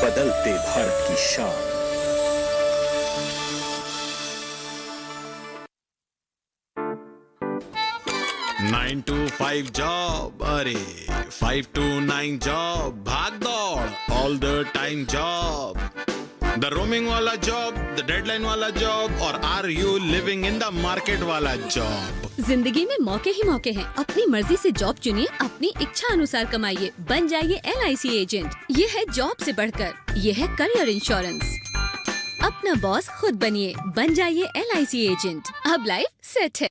बदलते भारत की शान। नाइन टू फाइव जॉब, अरे 5 to 9 जॉब, भाग दौड़ all the time job, the roaming वाला जॉब, द डेडलाइन वाला जॉब, और are you living in the market वाला जॉब। जिंदगी में मौके ही मौके हैं। अपनी मर्जी से जॉब चुनिए, अपनी इच्छा अनुसार कमाइए, बन जाइए LIC एजेंट। ये है जॉब से बढ़कर, ये है करियर इंश्योरेंस। अपना बॉस खुद बनिए, बन जाइए LIC एजेंट। अब लाइफ सेट है।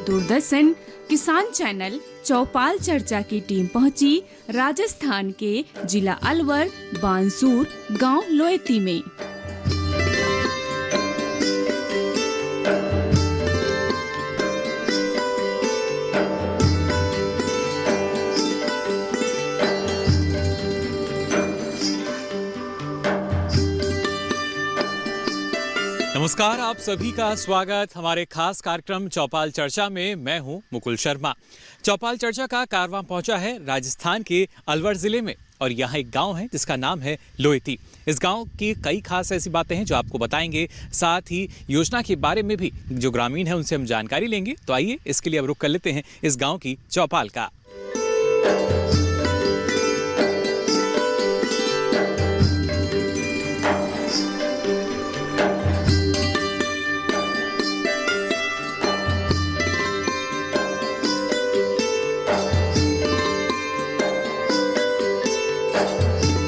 दूरदर्शन किसान चैनल चौपाल चर्चा की टीम पहुंची राजस्थान के जिला अलवर बांसूर गांव लोएती में। नमस्कार, आप सभी का स्वागत हमारे खास कार्यक्रम चौपाल चर्चा में। मैं हूं मुकुल शर्मा। चौपाल चर्चा का कारवां पहुंचा है राजस्थान के अलवर जिले में, और यहाँ एक गांव है जिसका नाम है लोएती। इस गांव की कई खास ऐसी बातें हैं जो आपको बताएंगे, साथ ही योजना के बारे में भी जो ग्रामीण है उनसे हम जानकारी लेंगे। तो आइए इसके लिए अब रुख कर लेते हैं इस गाँव की चौपाल का।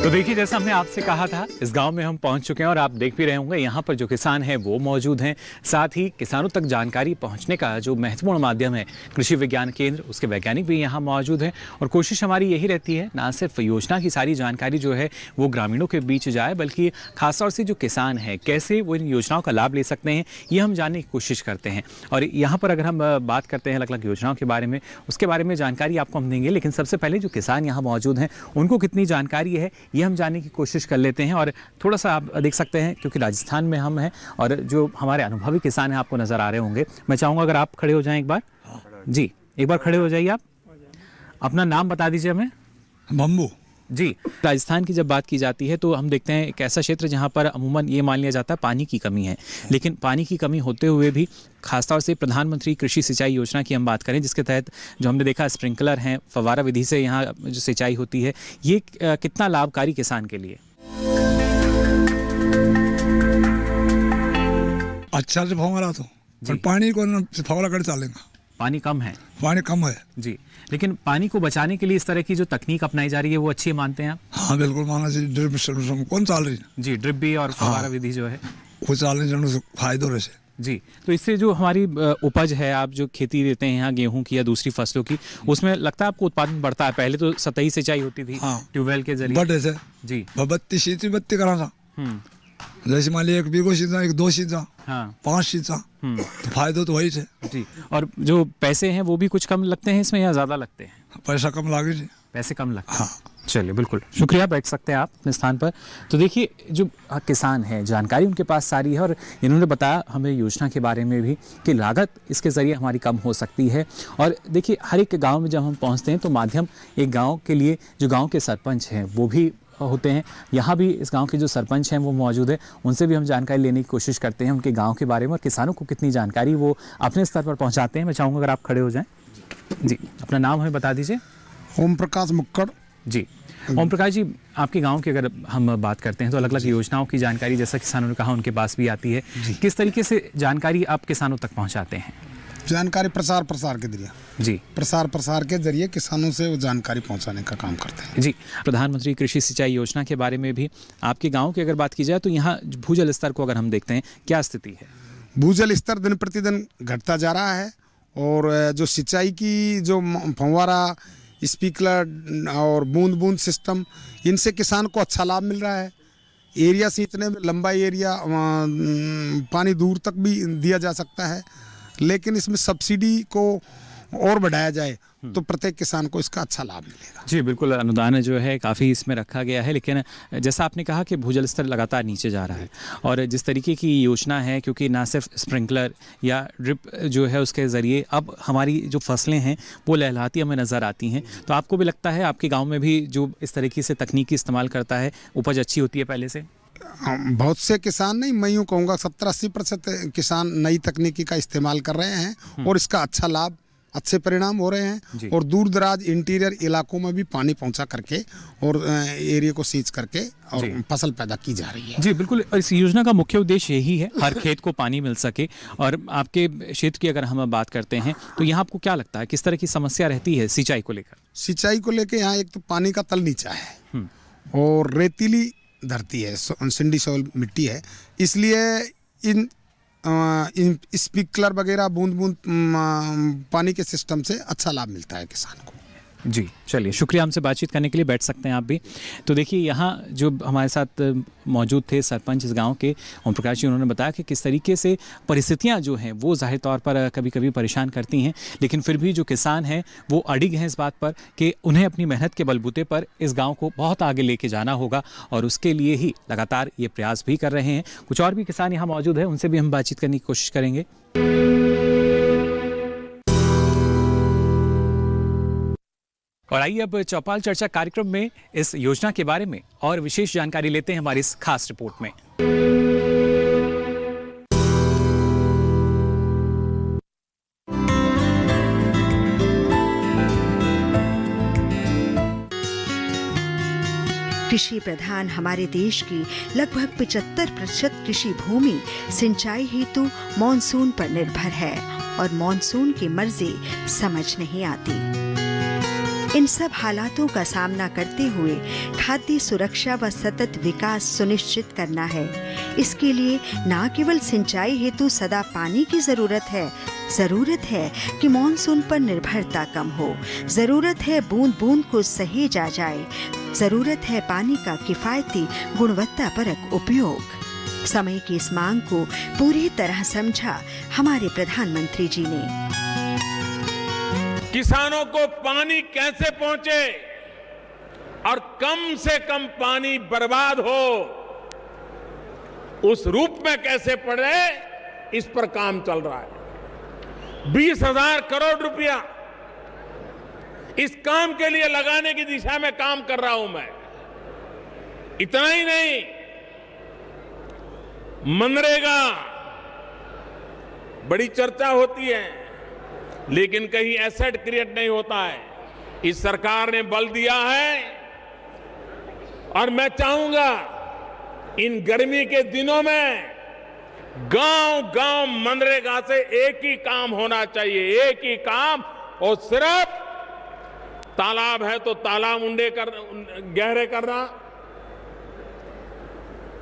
तो देखिए, जैसा हमने आपसे कहा था, इस गांव में हम पहुंच चुके हैं और आप देख भी रहे होंगे यहाँ पर जो किसान हैं वो मौजूद हैं। साथ ही किसानों तक जानकारी पहुंचने का जो महत्वपूर्ण माध्यम है कृषि विज्ञान केंद्र, उसके वैज्ञानिक भी यहाँ मौजूद हैं। और कोशिश हमारी यही रहती है ना सिर्फ योजना की सारी जानकारी जो है वो ग्रामीणों के बीच जाए, बल्कि खासतौर से जो किसान हैं कैसे वो इन योजनाओं का लाभ ले सकते हैं ये हम जानने की कोशिश करते हैं। और यहाँ पर अगर हम बात करते हैं अलग अलग योजनाओं के बारे में, उसके बारे में जानकारी आपको हम देंगे। लेकिन सबसे पहले जो किसान यहाँ मौजूद हैं उनको कितनी जानकारी है ये हम जानने की कोशिश कर लेते हैं। और थोड़ा सा आप देख सकते हैं क्योंकि राजस्थान में हम हैं और जो हमारे अनुभवी किसान हैं आपको नज़र आ रहे होंगे। मैं चाहूँगा अगर आप खड़े हो जाएं एक बार। जी, एक बार खड़े हो जाइए। आप अपना नाम बता दीजिए हमें। बम्बू जी। राजस्थान की जब बात की जाती है तो हम देखते हैं एक ऐसा क्षेत्र जहाँ पर अमूमन ये मान लिया जाता है पानी की कमी है, लेकिन पानी की कमी होते हुए भी खासतौर से प्रधानमंत्री कृषि सिंचाई योजना की हम बात करें, जिसके तहत जो हमने देखा स्प्रिंकलर हैं, फव्वारा विधि से यहाँ जो सिंचाई होती है, ये कितना लाभकारी किसान के लिए? अच्छा से फवारा तो पर पानी को फवारा कर चलेगा। पानी कम है। पानी कम है जी, लेकिन पानी को बचाने के लिए इस तरह की जो तकनीक अपनाई जा रही है वो अच्छी मानते हैं आप? हाँ बिल्कुल मानना चाहिए। ड्रिप कौन चाल रही है जी, ड्रिप भी और फव्वारा विधि जो है वो चलने फायदो रहे जी। तो इससे जो हमारी उपज है, आप जो खेती देते हैं यहाँ गेहूं की या दूसरी फसलों की, उसमें लगता है आपको उत्पादन बढ़ता है? पहले तो सतही सिंचाई होती थी ट्यूबवेल के जरिए बड़े से जी, बत्ती करा था। जैसे मान लिया 1 बीघो सींचा, 1 2 सींचा, 5 सींचा, तो फायदा तो वही थे जी। और जो पैसे हैं वो भी कुछ कम लगते हैं इसमें या ज्यादा लगते हैं? पैसा कम लागे जी। पैसे कम लगते हैं। चलिए, बिल्कुल शुक्रिया, बैठ सकते हैं आप अपने स्थान पर। तो देखिए, जो किसान हैं जानकारी उनके पास सारी है और इन्होंने बताया हमें योजना के बारे में भी कि लागत इसके ज़रिए हमारी कम हो सकती है। और देखिए, हर एक गांव में जब हम पहुंचते हैं तो माध्यम एक गांव के लिए जो गांव के सरपंच हैं वो भी होते हैं। यहाँ भी इस गांव के जो सरपंच हैं वो मौजूद है, उनसे भी हम जानकारी लेने की कोशिश करते हैं उनके गांव के बारे में और किसानों को कितनी जानकारी वो अपने स्तर पर पहुँचाते हैं। मैं चाहूँगा अगर आप खड़े हो जाएँ। जी, अपना नाम हमें बता दीजिए। ओम प्रकाश मुक्कड़। जी, ओम प्रकाश जी, आपके गांव की अगर हम बात करते हैं तो अलग अलग योजनाओं की जानकारी, जैसा किसानों ने कहा, उनके पास भी आती है। किस तरीके से जानकारी आप किसानों तक पहुंचाते हैं? जानकारी प्रसार के जरिए। जी, प्रसार के जरिए किसानों से वो जानकारी पहुंचाने का काम करते हैं। जी, प्रधानमंत्री कृषि सिंचाई योजना के बारे में भी आपके गाँव की अगर बात की जाए तो यहाँ भूजल स्तर को अगर हम देखते हैं, क्या स्थिति है? भूजल स्तर दिन प्रतिदिन घटता जा रहा है और जो सिंचाई की जो फव्वारा, स्प्रिंकलर और बूंद बूंद सिस्टम, इनसे किसान को अच्छा लाभ मिल रहा है। एरिया से इतने लंबा एरिया पानी दूर तक भी दिया जा सकता है, लेकिन इसमें सब्सिडी को और बढ़ाया जाए तो प्रत्येक किसान को इसका अच्छा लाभ मिलेगा। जी बिल्कुल, अनुदान जो है काफ़ी इसमें रखा गया है, लेकिन जैसा आपने कहा कि भूजल स्तर लगातार नीचे जा रहा है और जिस तरीके की योजना है, क्योंकि ना सिर्फ स्प्रिंकलर या ड्रिप जो है उसके ज़रिए अब हमारी जो फसलें हैं वो लहलहाती हमें नज़र आती हैं, तो आपको भी लगता है आपके गाँव में भी जो इस तरीके से तकनीकी इस्तेमाल करता है उपज अच्छी होती है पहले से? बहुत से किसान नहीं, मैं यूँ कहूँगा 70-80% किसान नई तकनीकी का इस्तेमाल कर रहे हैं और इसका अच्छा लाभ, अच्छे परिणाम हो रहे हैं और दूर दराज इंटीरियर इलाकों में भी पानी पहुंचा करके और एरिया को सींच करके और फसल पैदा की जा रही है। जी बिल्कुल, इस योजना का मुख्य उद्देश्य यही है, हर खेत को पानी मिल सके। और आपके क्षेत्र की अगर हम बात करते हैं तो यहाँ आपको क्या लगता है किस तरह की समस्या रहती है सिंचाई को लेकर? सिंचाई को लेकर यहाँ एक तो पानी का तल नीचा है और रेतीली धरती है, सिंडी सॉइल मिट्टी है, इसलिए इन स्प्रिंकलर वगैरह बूंद बूंद पानी के सिस्टम से अच्छा लाभ मिलता है किसान को। जी चलिए, शुक्रिया हमसे बातचीत करने के लिए, बैठ सकते हैं आप भी। तो देखिए यहाँ जो हमारे साथ मौजूद थे सरपंच इस गांव के ओम प्रकाश जी, उन्होंने बताया कि किस तरीके से परिस्थितियां जो हैं वो ज़ाहिर तौर पर कभी कभी परेशान करती हैं, लेकिन फिर भी जो किसान हैं वो अडिग हैं इस बात पर कि उन्हें अपनी मेहनत के बलबूते पर इस गाँव को बहुत आगे लेके जाना होगा और उसके लिए ही लगातार ये प्रयास भी कर रहे हैं। कुछ और भी किसान यहाँ मौजूद हैं, उनसे भी हम बातचीत करने की कोशिश करेंगे। और आइए अब चौपाल चर्चा कार्यक्रम में इस योजना के बारे में और विशेष जानकारी लेते हैं हमारी इस खास रिपोर्ट में। कृषि प्रधान हमारे देश की लगभग 75% कृषि भूमि सिंचाई हेतु मॉनसून पर निर्भर है और मॉनसून की मर्जी समझ नहीं आती। इन सब हालातों का सामना करते हुए खाद्य सुरक्षा व सतत विकास सुनिश्चित करना है। इसके लिए न केवल सिंचाई हेतु सदा पानी की जरूरत है कि मॉनसून पर निर्भरता कम हो, जरूरत है बूंद बूंद को सहेजा जाए, जरूरत है पानी का किफायती गुणवत्तापरक उपयोग। समय की इस मांग को पूरी तरह समझा हमारे प्रधानमंत्री जी ने। किसानों को पानी कैसे पहुंचे और कम से कम पानी बर्बाद हो, उस रूप में कैसे पड़े, इस पर काम चल रहा है। 20,000 करोड़ रुपया इस काम के लिए लगाने की दिशा में काम कर रहा हूं मैं। इतना ही नहीं, मनरेगा बड़ी चर्चा होती है लेकिन कहीं एसेट क्रिएट नहीं होता है। इस सरकार ने बल दिया है और मैं चाहूंगा इन गर्मी के दिनों में गांव-गांव मनरेगा से एक ही काम होना चाहिए, एक ही काम, और सिर्फ तालाब है तो तालाब गहरे करना,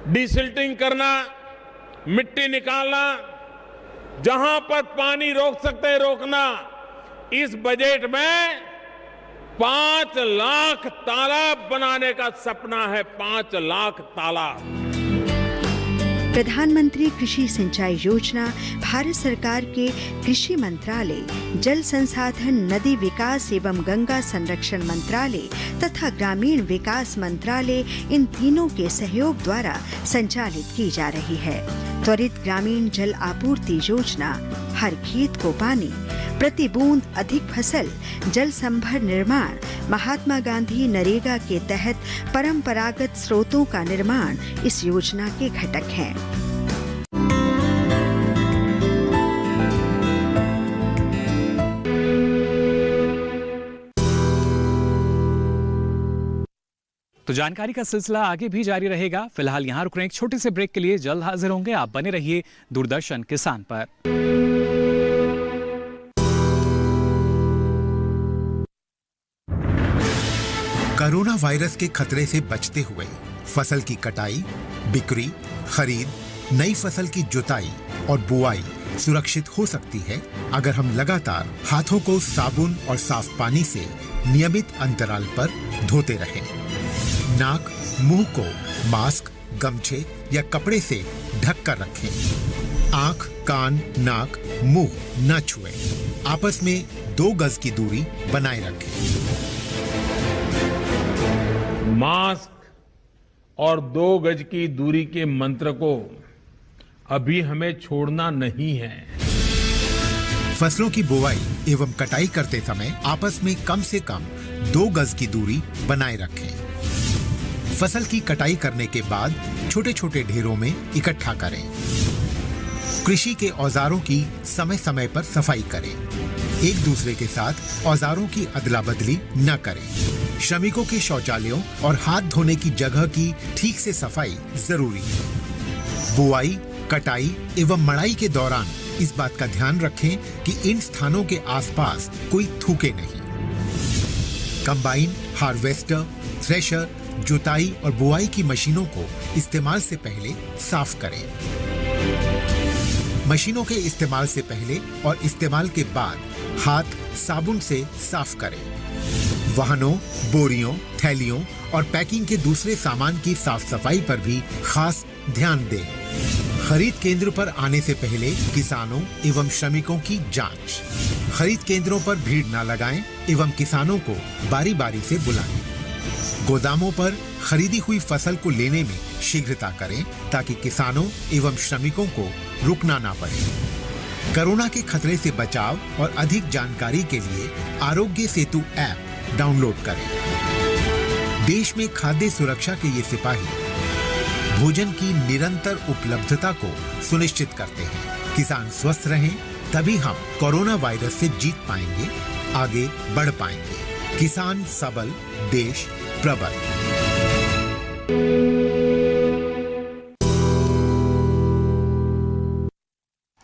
डिसिल्टिंग करना, मिट्टी निकालना, जहां पर पानी रोक सकते हैं रोकना। इस बजट में 5 लाख तालाब बनाने का सपना है, 5 लाख तालाब। प्रधानमंत्री कृषि सिंचाई योजना भारत सरकार के कृषि मंत्रालय, जल संसाधन, नदी विकास एवं गंगा संरक्षण मंत्रालय तथा ग्रामीण विकास मंत्रालय, इन तीनों के सहयोग द्वारा संचालित की जा रही है। त्वरित ग्रामीण जल आपूर्ति योजना, हर खेत को पानी, प्रति बूंद अधिक फसल, जल संभर निर्माण, महात्मा गांधी नरेगा के तहत परंपरागत स्रोतों का निर्माण इस योजना के घटक हैं। तो जानकारी का सिलसिला आगे भी जारी रहेगा। फिलहाल यहाँ रुक रहे हैं एक छोटे से ब्रेक के लिए, जल्द हाजिर होंगे। आप बने रहिए दूरदर्शन किसान पर। कोरोना वायरस के खतरे से बचते हुए फसल की कटाई, बिक्री, खरीद, नई फसल की जुताई और बुआई सुरक्षित हो सकती है अगर हम लगातार हाथों को साबुन और साफ पानी से नियमित अंतराल पर धोते रहें। नाक, मुंह को मास्क, गमछे या कपड़े से ढक कर रखें। आंख, कान, नाक, मुंह न छुएं। आपस में 2 गज की दूरी बनाए रखें। मास्क और 2 गज की दूरी के मंत्र को अभी हमें छोड़ना नहीं है। फसलों की बुवाई एवं कटाई करते समय आपस में कम से कम 2 गज की दूरी बनाए रखें। फसल की कटाई करने के बाद छोटे छोटे ढेरों में इकट्ठा करें। कृषि के औजारों की समय समय पर सफाई करें। एक दूसरे के साथ औजारों की अदला बदली न करें। श्रमिकों के शौचालयों और हाथ धोने की जगह की ठीक से सफाई जरूरी है। बुआई, कटाई एवं मड़ाई के दौरान इस बात का ध्यान रखें कि इन स्थानों के आसपास कोई थूके नहीं। कंबाइन, हार्वेस्टर, थ्रेशर, जुताई और बुआई की मशीनों को इस्तेमाल से पहले साफ करें। मशीनों के इस्तेमाल से पहले और इस्तेमाल के बाद हाथ साबुन से साफ करें। वाहनों, बोरियों, थैलियों और पैकिंग के दूसरे सामान की साफ सफाई पर भी खास ध्यान दें। खरीद केंद्र पर आने से पहले किसानों एवं श्रमिकों की जांच। खरीद केंद्रों पर भीड़ न लगाएं एवं किसानों को बारी बारी से बुलाएं। गोदामों पर खरीदी हुई फसल को लेने में शीघ्रता करें ताकि किसानों एवं श्रमिकों को रुकना ना पड़े। कोरोना के खतरे से बचाव और अधिक जानकारी के लिए आरोग्य सेतु ऐप डाउनलोड करें। देश में खाद्य सुरक्षा के ये सिपाही भोजन की निरंतर उपलब्धता को सुनिश्चित करते हैं। किसान स्वस्थ रहें तभी हम कोरोना वायरस से जीत पाएंगे, आगे बढ़ पाएंगे। किसान सबल, देश प्रबल।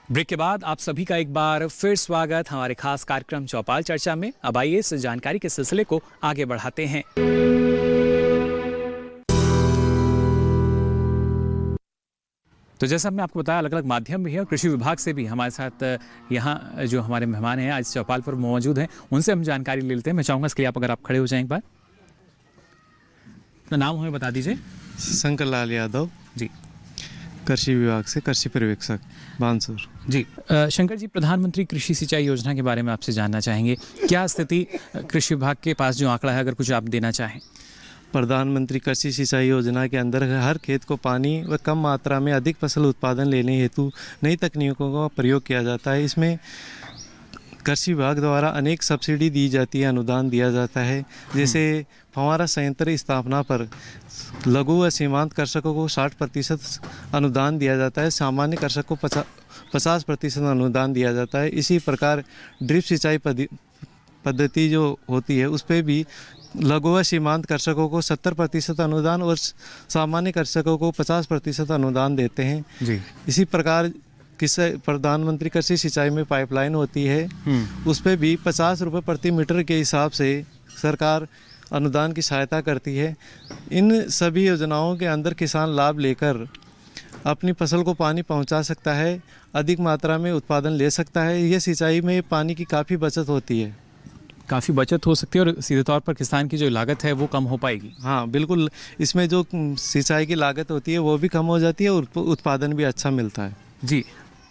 ब्रेक के बाद आप सभी का एक बार फिर स्वागत हमारे खास कार्यक्रम चौपाल चर्चा में। अब आइए इस जानकारी के सिलसिले को आगे बढ़ाते हैं। तो जैसा हमने आपको बताया, अलग अलग माध्यम भी है और कृषि विभाग से भी हमारे साथ यहाँ जो हमारे मेहमान हैं आज चौपाल पर मौजूद हैं, उनसे हम जानकारी ले लेते हैं। मैं चाहूँगा इसके लिए अगर आप खड़े हो जाएं एक बार, अपना नाम हमें बता दीजिए। शंकर लाल यादव जी, कृषि विभाग से कृषि पर्यवेक्षक बानसूर जी। शंकर जी, प्रधानमंत्री कृषि सिंचाई योजना के बारे में आपसे जानना चाहेंगे। क्या स्थिति कृषि विभाग के पास जो आंकड़ा है, अगर कुछ आप देना चाहें। प्रधानमंत्री कृषि सिंचाई योजना के अंदर हर खेत को पानी व कम मात्रा में अधिक फसल उत्पादन लेने हेतु नई तकनीकों का प्रयोग किया जाता है। इसमें कृषि विभाग द्वारा अनेक सब्सिडी दी जाती है, अनुदान दिया जाता है। जैसे फव्वारा संयंत्र स्थापना पर लघु व सीमांत कृषकों को 60% अनुदान दिया जाता है। सामान्य कृषक को 50% अनुदान दिया जाता है। इसी प्रकार ड्रिप सिंचाई पद्धति जो होती है उस पर भी लघु व सीमांत कृषकों को 70% अनुदान और सामान्य कृषकों को 50% अनुदान देते हैं जी। इसी प्रकार प्रधानमंत्री कृषि सिंचाई में पाइपलाइन होती है, उस पर भी 50 रुपये प्रति मीटर के हिसाब से सरकार अनुदान की सहायता करती है। इन सभी योजनाओं के अंदर किसान लाभ लेकर अपनी फसल को पानी पहुंचा सकता है, अधिक मात्रा में उत्पादन ले सकता है। ये सिंचाई में पानी की काफ़ी बचत होती है, काफ़ी बचत हो सकती है और सीधे तौर पर किसान की जो लागत है वो कम हो पाएगी। हाँ बिल्कुल, इसमें जो सिंचाई की लागत होती है वो भी कम हो जाती है और उत्पादन भी अच्छा मिलता है। जी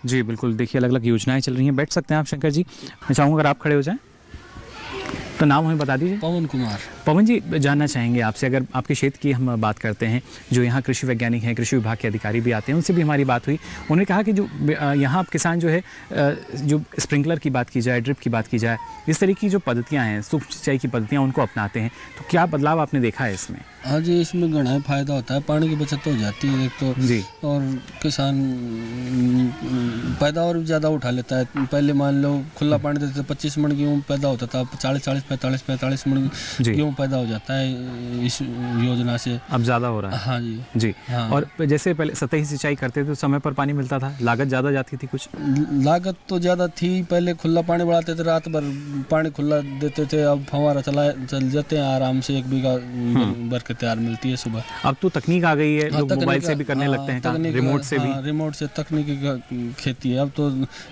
जी बिल्कुल। देखिए अलग अलग योजनाएं चल रही हैं। बैठ सकते हैं आप शंकर जी। मैं चाहूँगा अगर आप खड़े हो जाएं। तो नाम हमें बता दीजिए। पवन कुमार। पवन जी, जानना चाहेंगे आपसे, अगर आपके क्षेत्र की हम बात करते हैं, जो यहाँ कृषि वैज्ञानिक हैं, कृषि विभाग के अधिकारी भी आते हैं, उनसे भी हमारी बात हुई। उन्होंने कहा कि जो यहाँ किसान जो है, जो स्प्रिंकलर की बात की जाए, ड्रिप की बात की जाए, इस तरह की जो पद्धतियाँ हैं, सूक्ष्म सिंचाई की पद्धतियाँ, उनको अपनाते हैं। तो क्या बदलाव आपने देखा है इसमें? हाँ जी, इसमें घना फ़ायदा होता है, पानी की बचत हो जाती है एक तो जी, और किसान पैदावार भी ज़्यादा उठा लेता है। पहले मान लो खुला पानी देते थे, 25 मन गेहूँ पैदा होता था, 40-45 मन गेहूँ पैदा हो जाता है इस योजना से। अब ज़्यादा हो रहा है। हाँ जी जी, हाँ। और जैसे पहले सतही सिंचाई करते थे तो समय पर पानी मिलता था, लागत ज़्यादा जाती थी कुछ? लागत तो ज़्यादा थी, पहले खुला पानी बढ़ाते थे, रात भर पानी खुला देते थे। अब फव्वारा चल जाते हैं आराम से, 1 बीघा भर के तैयार मिलती है सुबह। अब तो तकनीक आ गई है, लोग मोबाइल से भी करने लगते हैं, रिमोट से भी। रिमोट से तकनीकी खेती है। अब तो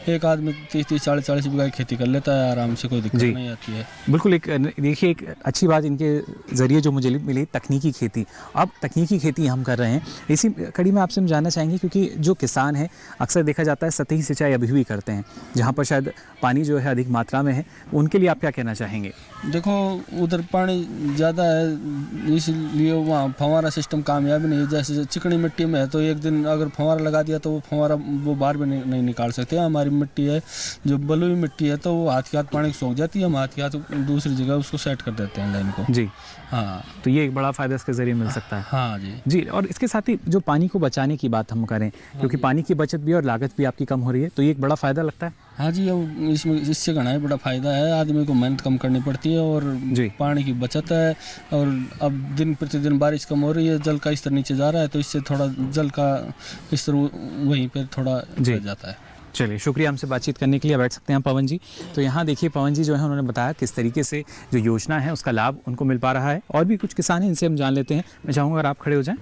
एक आदमी 30-40 बीघा की खेती कर लेता है आराम से, कोई दिक्कत नहीं आती है। बिल्कुल, एक देखिए, एक अच्छी बात इनके ज़रिए जो मुझे मिली, तकनीकी खेती। अब तकनीकी खेती हम कर रहे हैं। इसी कड़ी में आपसे हम जानना चाहेंगे, क्योंकि जो किसान हैं, अक्सर देखा जाता है सतही सिंचाई अभी भी करते हैं, जहाँ पर शायद पानी जो है अधिक मात्रा में है। उनके लिए आप क्या कहना चाहेंगे? देखो, उधर पानी ज़्यादा है, इसलिए वहाँ फव्वारा सिस्टम कामयाब नहीं है। जैसे चिकनी मिट्टी में है तो एक दिन अगर फव्वारा लगा दिया तो वो फव्वारा वो बाहर भी नहीं निकाल सकते। हमारी मिट्टी है जो बलुई मिट्टी है, तो वो हाथ के हाथ पानी सूख जाती है, हम हाथ के हाथ दूसरी जगह उसको सेट कर देते हैं लाइन को। जी हाँ, तो ये एक बड़ा फ़ायदा इसके ज़रिए मिल सकता है। हाँ जी जी, और इसके साथ ही जो पानी को बचाने की बात हम करें, क्योंकि पानी की बचत भी और लागत भी आपकी कम हो रही है, तो ये एक बड़ा फ़ायदा लगता है। हाँ जी, अब इससे घना ही बड़ा फ़ायदा है। आदमी को मेहनत कम करनी पड़ती है और पानी की बचत है। और अब दिन प्रतिदिन बारिश कम हो रही है, जल का स्तर नीचे जा रहा है, तो इससे थोड़ा जल का स्तर वहीं पर थोड़ा बढ़ जाता है। चलिए, शुक्रिया हमसे बातचीत करने के लिए। बैठ सकते हैं पवन जी। तो यहाँ देखिए, पवन जी जो है उन्होंने बताया किस तरीके से जो योजना है उसका लाभ उनको मिल पा रहा है। और भी कुछ किसान हैं, इनसे हम जान लेते हैं। मैं चाहूँगा अगर आप खड़े हो जाएं,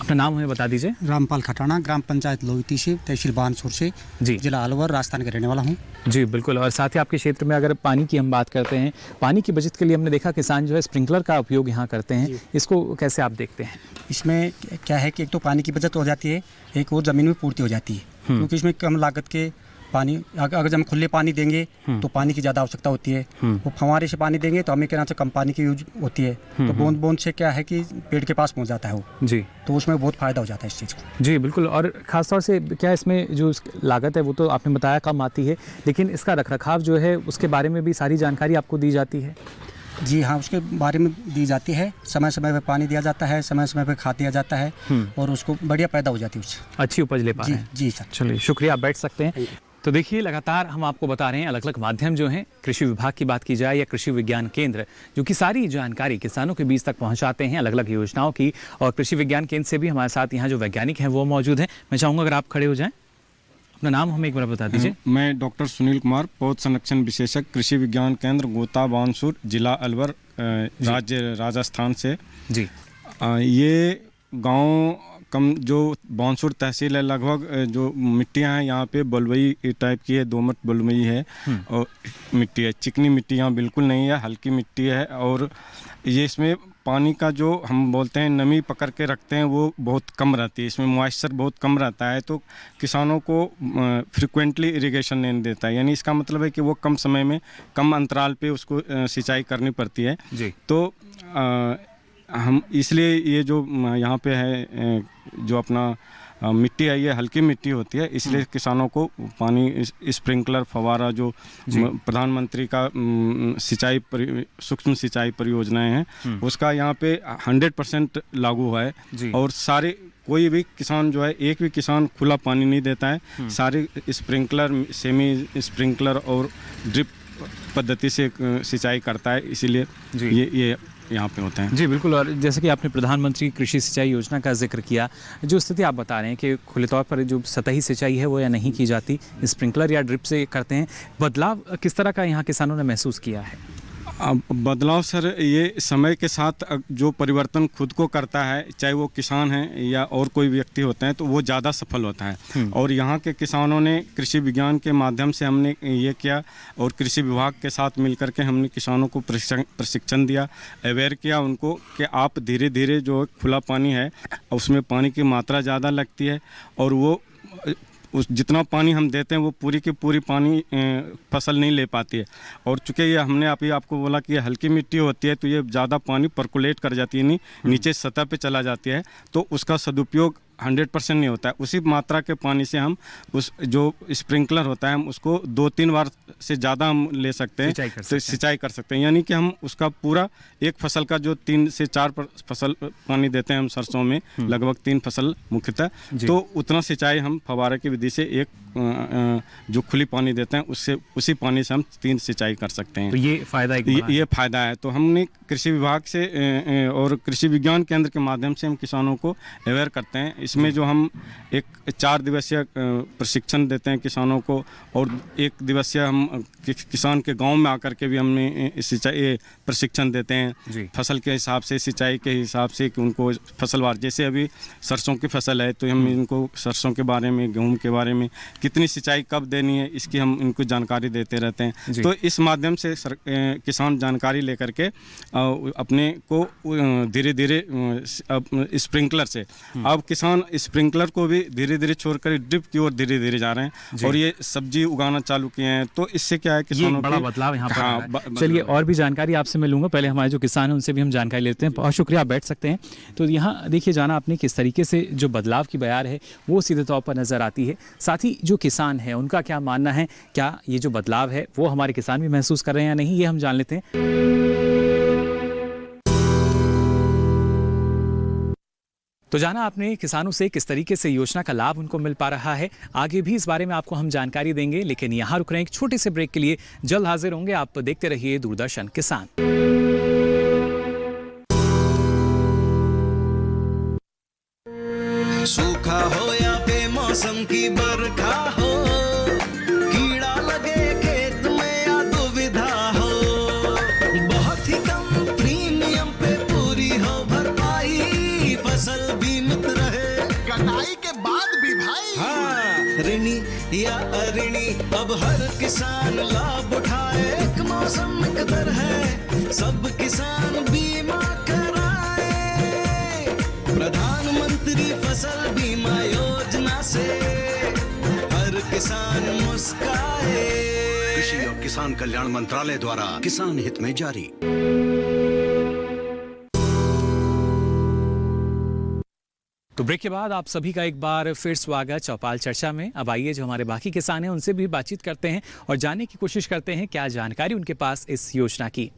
अपना नाम हमें बता दीजिए। रामपाल खटाना, ग्राम पंचायत लोहिती से, तहसील बानसूर से, जी, जिला अलवर, राजस्थान के रहने वाला हूँ। जी बिल्कुल। और साथ ही आपके क्षेत्र में अगर पानी की हम बात करते हैं, पानी की बचत के लिए हमने देखा किसान जो है स्प्रिंकलर का उपयोग यहाँ करते हैं, इसको कैसे आप देखते हैं? इसमें क्या है कि एक तो पानी की बचत हो जाती है, एक और ज़मीन में पूर्ति हो जाती है, क्योंकि इसमें कम लागत के पानी, अगर हम खुले पानी देंगे तो पानी की ज़्यादा आवश्यकता होती है। वो फव्वारे से पानी देंगे तो हमें कहना से कम पानी की यूज होती है। तो बूंद बूंद से क्या है कि पेड़ के पास पहुंच जाता है वो। जी, तो उसमें बहुत फ़ायदा हो जाता है इस चीज़ को। जी बिल्कुल। और ख़ासतौर से क्या इसमें जो लागत है वो तो आपने बताया कम आती है, लेकिन इसका रखरखाव जो है उसके बारे में भी सारी जानकारी आपको दी जाती है? जी हाँ, उसके बारे में दी जाती है। समय समय पर पानी दिया जाता है, समय समय पर खाद दिया जाता है, और उसको बढ़िया पैदा हो जाती है, उससे अच्छी उपज ले पा रहे हैं। जी सर। चलिए, शुक्रिया, आप बैठ सकते हैं। तो देखिए, लगातार हम आपको बता रहे हैं अलग अलग माध्यम जो हैं, कृषि विभाग की बात की जाए या कृषि विज्ञान केंद्र, जो कि सारी जानकारी किसानों के बीच तक पहुंचाते हैं अलग अलग योजनाओं की। और कृषि विज्ञान केंद्र से भी हमारे साथ यहाँ जो वैज्ञानिक हैं वो मौजूद हैं। मैं चाहूँगा अगर आप खड़े हो जाएं, अपना नाम हमें एक बार बता दीजिए। मैं डॉक्टर सुनील कुमार, पौध संरक्षण विशेषज्ञ, कृषि विज्ञान केंद्र गोता बानसूर, जिला अलवर, राज्य राजस्थान से। जी, ये गाँव कम जो बानसूर तहसील है, लगभग जो मिट्टियाँ हैं यहाँ पे बलुई टाइप की है, दोमट बलुई है और मिट्टी है। चिकनी मिट्टी यहाँ बिल्कुल नहीं है, हल्की मिट्टी है। और ये इसमें पानी का जो हम बोलते हैं नमी पकड़ के रखते हैं वो बहुत कम रहती है, इसमें मॉइस्चर बहुत कम रहता है, तो किसानों को फ्रिक्वेंटली इरिगेशन नहीं देता है। यानी इसका मतलब है कि वो कम समय में कम अंतराल पे उसको सिंचाई करनी पड़ती है। जी, तो हम इसलिए ये जो यहाँ पे है जो अपना मिट्टी है ये हल्की मिट्टी होती है, इसलिए किसानों को पानी स्प्रिंकलर फव्वारा जो प्रधानमंत्री का सिंचाई सूक्ष्म सिंचाई परियोजनाएं हैं उसका यहाँ पे 100% लागू है। और सारे कोई भी किसान जो है, एक भी किसान खुला पानी नहीं देता है, सारे स्प्रिंकलर, सेमी स्प्रिंकलर और ड्रिप पद्धति से सिंचाई करता है, इसीलिए ये यहाँ पे होते हैं। जी बिल्कुल। और जैसे कि आपने प्रधानमंत्री कृषि सिंचाई योजना का जिक्र किया, जो स्थिति आप बता रहे हैं कि खुले तौर पर जो सतही सिंचाई है वो या नहीं की जाती, स्प्रिंकलर या ड्रिप से करते हैं, बदलाव किस तरह का यहाँ किसानों ने महसूस किया है? बदलाव सर, ये समय के साथ जो परिवर्तन खुद को करता है, चाहे वो किसान हैं या और कोई व्यक्ति होते हैं, तो वो ज़्यादा सफल होता है। और यहाँ के किसानों ने कृषि विज्ञान के माध्यम से हमने ये किया और कृषि विभाग के साथ मिलकर के हमने किसानों को प्रशिक्षण दिया, अवेयर किया उनको कि आप धीरे धीरे जो खुला पानी है उसमें पानी की मात्रा ज़्यादा लगती है और वो उस जितना पानी हम देते हैं वो पूरी की पूरी पानी फसल नहीं ले पाती है। और चूँकि ये हमने अभी आपको बोला कि ये हल्की मिट्टी होती है तो ये ज़्यादा पानी परकुलेट कर जाती है, नहीं नीचे सतह पे चला जाती है, तो उसका सदुपयोग 100% नहीं होता है। उसी मात्रा के पानी से हम उस जो स्प्रिंकलर होता है हम उसको 2-3 बार से ज़्यादा हम ले सकते हैं, सिंचाई कर सकते हैं। यानी कि हम उसका पूरा एक फसल का जो 3 से 4 फसल पानी देते हैं हम सरसों में, लगभग 3 फसल मुख्यतः, तो उतना सिंचाई हम फव्वारे की विधि से एक जो खुली पानी देते हैं उससे उसी पानी से हम 3 सिंचाई कर सकते हैं। तो ये फ़ायदा ये फ़ायदा है। तो हमने कृषि विभाग से और कृषि विज्ञान केंद्र के माध्यम से हम किसानों को अवेयर करते हैं। इसमें जो हम एक 4 दिवसीय प्रशिक्षण देते हैं किसानों को, और 1 दिवसीय हम किसान के गांव में आकर के भी हमने सिंचाई प्रशिक्षण देते हैं फसल के हिसाब से, सिंचाई के हिसाब से, कि उनको फसलवार, जैसे अभी सरसों की फसल है तो हम इनको सरसों के बारे में, गेहूं के बारे में, कितनी सिंचाई कब देनी है इसकी हम इनको जानकारी देते रहते हैं। तो इस माध्यम से किसान जानकारी लेकर के अपने को धीरे धीरे स्प्रिंकलर से, अब किसान स्प्रिंकलर को भी धीरे धीरे छोड़कर ड्रिप की ओर धीरे धीरे जा रहे हैं और ये सब्जी उगाना चालू किए हैं। तो इससे क्या है, किसानों बड़ा बदलाव यहाँ पर। चलिए और भी जानकारी आपसे मैं लूँगा, पहले हमारे जो किसान हैं उनसे भी हम जानकारी लेते हैं। बहुत शुक्रिया, आप बैठ सकते हैं। तो यहाँ देखिए जाना आपने किस तरीके से जो बदलाव की बयार है वो सीधे तौर पर नज़र आती है। साथ ही जो किसान है उनका क्या मानना है, क्या ये जो बदलाव है वो हमारे किसान भी महसूस कर रहे हैं या नहीं, ये हम जान लेते हैं। तो जाना आपने किसानों से किस तरीके से योजना का लाभ उनको मिल पा रहा है। आगे भी इस बारे में आपको हम जानकारी देंगे, लेकिन यहाँ रुक रहे हैं एक छोटे से ब्रेक के लिए, जल्द हाजिर होंगे। आप देखते रहिए दूरदर्शन किसान। सूखा हो या बेमौसम की बरखा हो, कीड़ा लगे खेत में या दुविधा हो, बहुत ही कम प्रीमियम पे पूरी हो भरपाई, फसल बीमित रहे कटाई के बाद भी भाई। हाँ, ऋणी या अऋणी अब हर किसान लाभ उठाए, एक मौसम एक दर है, सब किसान बीमा कराए, प्रधानमंत्री फसल बीमा योजना से हर किसान मुस्काए। कृषि और किसान कल्याण मंत्रालय द्वारा किसान हित में जारी। तो ब्रेक के बाद आप सभी का एक बार फिर स्वागत चौपाल चर्चा में। अब आइए जो हमारे बाकी किसान हैं उनसे भी बातचीत करते हैं और जानने की कोशिश करते हैं क्या जानकारी उनके पास इस योजना की।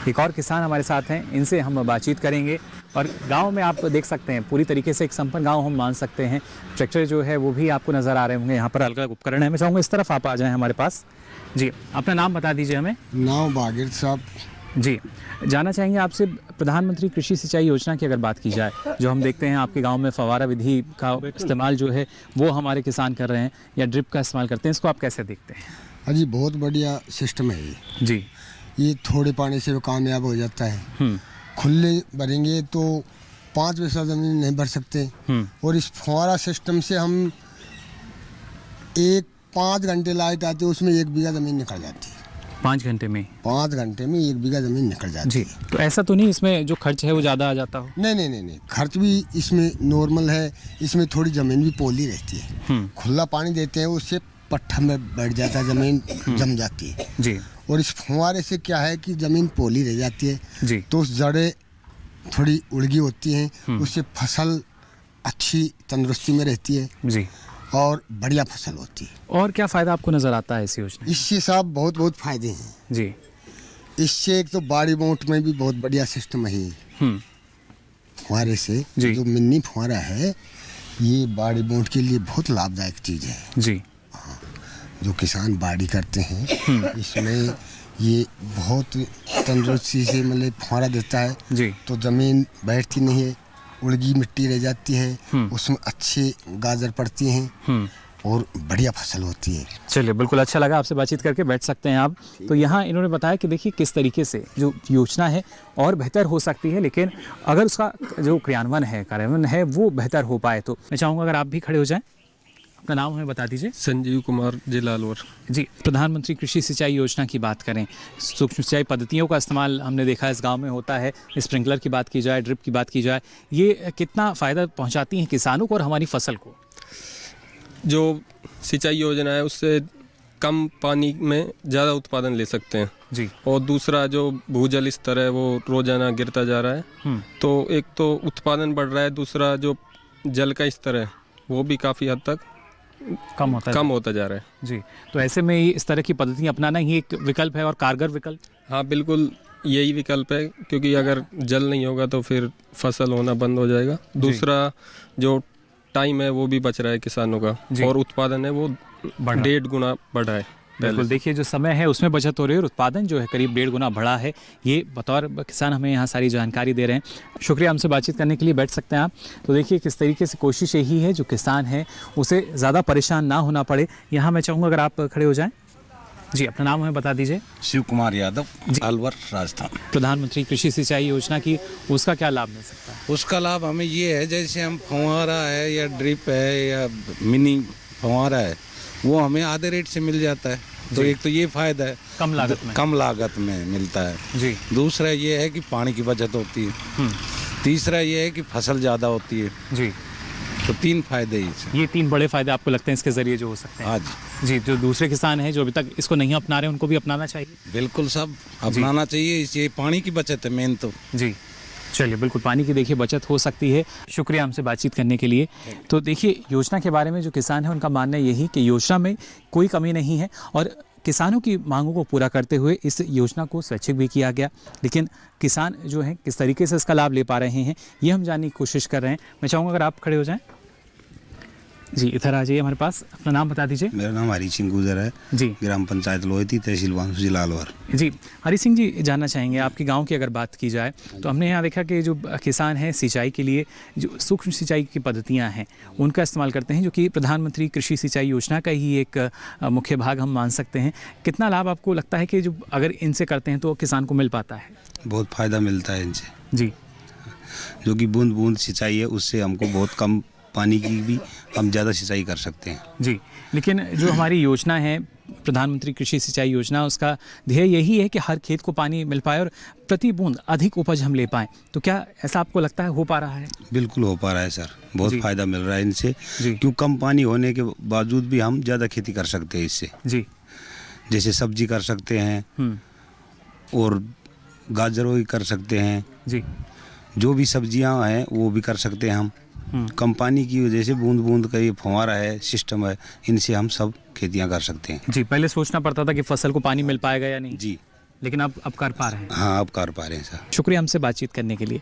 एक और किसान हमारे साथ हैं, इनसे हम बातचीत करेंगे। और गांव में आप देख सकते हैं पूरी तरीके से एक संपन्न गांव हम मान सकते हैं। ट्रैक्टर जो है वो भी आपको नज़र आ रहे होंगे, यहाँ पर अलग अलग उपकरण है। मैं चाहूँगा इस तरफ आप आ जाएं हमारे पास। जी, अपना नाम बता दीजिए हमें। नाम बागिर साहब। जी, जानना चाहेंगे आपसे प्रधानमंत्री कृषि सिंचाई योजना की अगर बात की जाए, जो हम देखते हैं आपके गांव में फव्वारा विधि का इस्तेमाल जो है वो हमारे किसान कर रहे हैं या ड्रिप का इस्तेमाल करते हैं, इसको आप कैसे देखते हैं? हाँ जी, बहुत बढ़िया सिस्टम है ये। जी, ये थोड़े पानी से कामयाब हो जाता है। खुले भरेंगे तो 5 बीघा ज़मीन नहीं भर सकते, और इस फव्वारा सिस्टम से हम 5 घंटे लाइट आती है, उसमें 1 बीघा ज़मीन निकल जाती है। 5 घंटे में? 5 घंटे में 1 बीघा ज़मीन निकल जाती है। तो ऐसा तो नहीं इसमें जो खर्च है वो ज़्यादा आ जाता हो? नहीं, खर्च भी इसमें नॉर्मल है। इसमें थोड़ी ज़मीन भी पोली रहती है। खुला पानी देते हैं, उससे पट्टा में बैठ जाता है, ज़मीन जम जाती है जी। और इस फव्वारे से क्या है कि ज़मीन पोली रह जाती है जी, तो जड़ें थोड़ी उड़गी होती हैं, उससे फसल अच्छी तंदुरुस्ती में रहती है जी, और बढ़िया फसल होती है। और क्या फ़ायदा आपको नज़र आता है इस योजना? इससे साहब बहुत फ़ायदे हैं जी। इससे एक तो बाड़ी बोट में भी बहुत बढ़िया सिस्टम है। फव्वारे से जो मिनी फव्वारा है, ये बाड़ी बोट के लिए बहुत लाभदायक चीज़ है जी। जो किसान बाड़ी करते हैं इसमें ये बहुत तंदुरुस्ती से मतलब फव्वारा देता है जी। तो ज़मीन बैठती नहीं है, उड़गी मिट्टी रह जाती है, उसमें अच्छे गाजर पड़ती हैं और बढ़िया फसल होती है। चलिए, बिल्कुल अच्छा लगा आपसे बातचीत करके। बैठ सकते हैं आप। तो यहाँ इन्होंने बताया कि देखिए किस तरीके से जो योजना है और बेहतर हो सकती है, लेकिन अगर उसका जो कार्यान्वयन है वो बेहतर हो पाए तो। मैं चाहूँगा अगर आप भी खड़े हो जाएं। अपना नाम हमें बता दीजिए। संजीव कुमार, जिला अलवर। जी, प्रधानमंत्री कृषि सिंचाई योजना की बात करें, सूक्ष्म सिंचाई पद्धतियों का इस्तेमाल हमने देखा इस गांव में होता है। स्प्रिंकलर की बात की जाए, ड्रिप की बात की जाए, ये कितना फ़ायदा पहुंचाती हैं किसानों को और हमारी फसल को? जो सिंचाई योजना है उससे कम पानी में ज़्यादा उत्पादन ले सकते हैं जी। और दूसरा जो भूजल स्तर है वो रोजाना गिरता जा रहा है, तो एक तो उत्पादन बढ़ रहा है, दूसरा जो जल का स्तर है वो भी काफ़ी हद तक कम होता जा रहा है जी। तो ऐसे में इस तरह की पद्धति अपनाना ही एक विकल्प है और कारगर विकल्प। हाँ बिल्कुल, यही विकल्प है, क्योंकि अगर जल नहीं होगा तो फिर फसल होना बंद हो जाएगा। दूसरा जो टाइम है वो भी बच रहा है किसानों का, और उत्पादन है वो 1.5 गुना बढ़ा है। बिल्कुल, देखिए जो समय है उसमें बचत हो रही है और उत्पादन जो है करीब 1.5 गुना बढ़ा है। ये बतौर किसान हमें यहाँ सारी जानकारी दे रहे हैं। शुक्रिया, हमसे बातचीत करने के लिए। बैठ सकते हैं आप। तो देखिए किस तरीके से कोशिश यही है जो किसान है उसे ज़्यादा परेशान ना होना पड़े। यहाँ मैं चाहूँगा अगर आप खड़े हो जाएँ। जी, अपना नाम हमें बता दीजिए। शिव कुमार यादव, अलवर, राजस्थान। प्रधानमंत्री कृषि सिंचाई योजना की उसका क्या लाभ मिल सकता है? उसका लाभ हमें ये है, जैसे हम फंवारा है या ड्रिप है या मिनी फंवारा है, वो हमें आधे रेट से मिल जाता है। तो एक तो ये फायदा है, कम लागत में मिलता है जी। दूसरा ये है कि पानी की बचत होती है। तीसरा ये है कि फसल ज़्यादा होती है जी। तो 3 फायदे ही। ये 3 बड़े फायदे आपको लगते हैं इसके जरिए जो हो सकते हैं? हाँ जी। जो दूसरे किसान हैं जो अभी तक इसको नहीं अपना रहे उनको भी अपनाना चाहिए। बिल्कुल, सब अपनाना चाहिए। ये पानी की बचत है मेन तो जी। चलिए, बिल्कुल पानी की देखिए बचत हो सकती है। शुक्रिया हमसे बातचीत करने के लिए। तो देखिए योजना के बारे में जो किसान है उनका मानना यही कि योजना में कोई कमी नहीं है और किसानों की मांगों को पूरा करते हुए इस योजना को स्वैच्छिक भी किया गया। लेकिन किसान जो हैं किस तरीके से इसका लाभ ले पा रहे हैं ये हम जानने की कोशिश कर रहे हैं। मैं चाहूँगा अगर आप खड़े हो जाएँ। जी, इधर आ जाइए हमारे पास। अपना नाम बता दीजिए। मेरा नाम हरी सिंह गुजर है जी, ग्राम पंचायत लोहेती, तहसील बांसुर, जिला अलवर। जी, हरी सिंह जी, जानना चाहेंगे आपके गांव की अगर बात की जाए तो हमने यहाँ देखा कि जो किसान हैं सिंचाई के लिए जो सूक्ष्म सिंचाई की पद्धतियाँ हैं उनका इस्तेमाल करते हैं, जो कि प्रधानमंत्री कृषि सिंचाई योजना का ही एक मुख्य भाग हम मान सकते हैं। कितना लाभ आपको लगता है कि जो अगर इनसे करते हैं तो किसान को मिल पाता है? बहुत फ़ायदा मिलता है इनसे जी। जो कि बूंद बूंद सिंचाई है उससे हमको बहुत कम पानी की भी हम ज़्यादा सिंचाई कर सकते हैं जी। लेकिन जो हमारी योजना है प्रधानमंत्री कृषि सिंचाई योजना, उसका ध्येय यही है कि हर खेत को पानी मिल पाए और प्रति बूंद अधिक उपज हम ले पाएँ। तो क्या ऐसा आपको लगता है हो पा रहा है? बिल्कुल हो पा रहा है सर, बहुत फ़ायदा मिल रहा है इनसे, क्यों कम पानी होने के बावजूद भी हम ज़्यादा खेती कर सकते हैं इससे जी। जैसे सब्जी कर सकते हैं और गाजर भी कर सकते हैं जी। जो भी सब्जियां हैं वो भी कर सकते हैं हम। कम पानी की वजह से बूंद बूंद का ये फंवारा है, सिस्टम है, इनसे हम सब खेतियां कर सकते हैं जी। पहले सोचना पड़ता था कि फसल को पानी मिल पाएगा या नहीं जी, लेकिन अब कर पा रहे हैं। हाँ, अब कर पा रहे हैं सर। शुक्रिया हमसे बातचीत करने के लिए।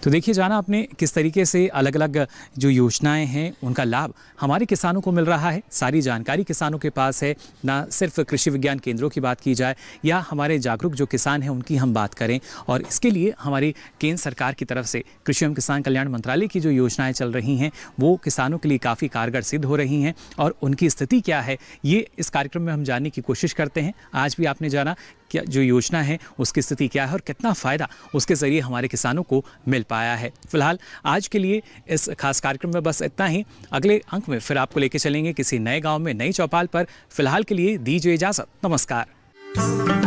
तो देखिए जाना आपने किस तरीके से अलग अलग जो योजनाएं हैं उनका लाभ हमारे किसानों को मिल रहा है। सारी जानकारी किसानों के पास है, ना सिर्फ कृषि विज्ञान केंद्रों की बात की जाए या हमारे जागरूक जो किसान हैं उनकी हम बात करें, और इसके लिए हमारी केंद्र सरकार की तरफ से कृषि एवं किसान कल्याण मंत्रालय की जो योजनाएं चल रही हैं वो किसानों के लिए काफ़ी कारगर सिद्ध हो रही हैं और उनकी स्थिति क्या है ये इस कार्यक्रम में हम जानने की कोशिश करते हैं। आज भी आपने जाना क्या जो योजना है उसकी स्थिति क्या है और कितना फ़ायदा उसके ज़रिए हमारे किसानों को मिल पाया है। फिलहाल आज के लिए इस खास कार्यक्रम में बस इतना ही। अगले अंक में फिर आपको लेके चलेंगे किसी नए गांव में नई चौपाल पर। फिलहाल के लिए दीजिए इजाज़त, नमस्कार।